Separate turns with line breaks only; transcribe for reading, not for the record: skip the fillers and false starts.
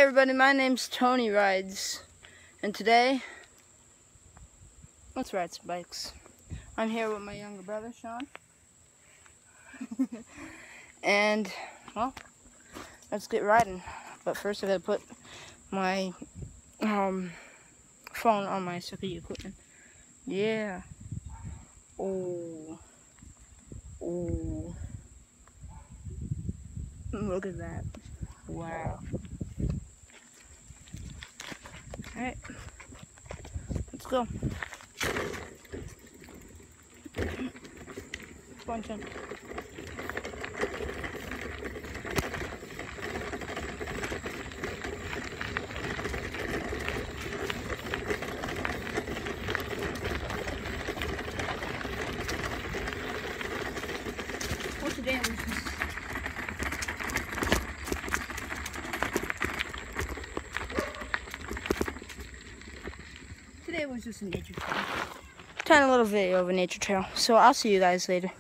everybody, my name's Tony Rides, and today, let's ride some bikes. I'm here with my younger brother, Sean, and, well, let's get riding. But first I gotta put my phone on my safety equipment. Yeah. Oh. Look at that. Wow. Alright. Let's go. Come on, Sean. What's the damage? Today was just a nature trail. Tiny little video of a nature trail. So I'll see you guys later.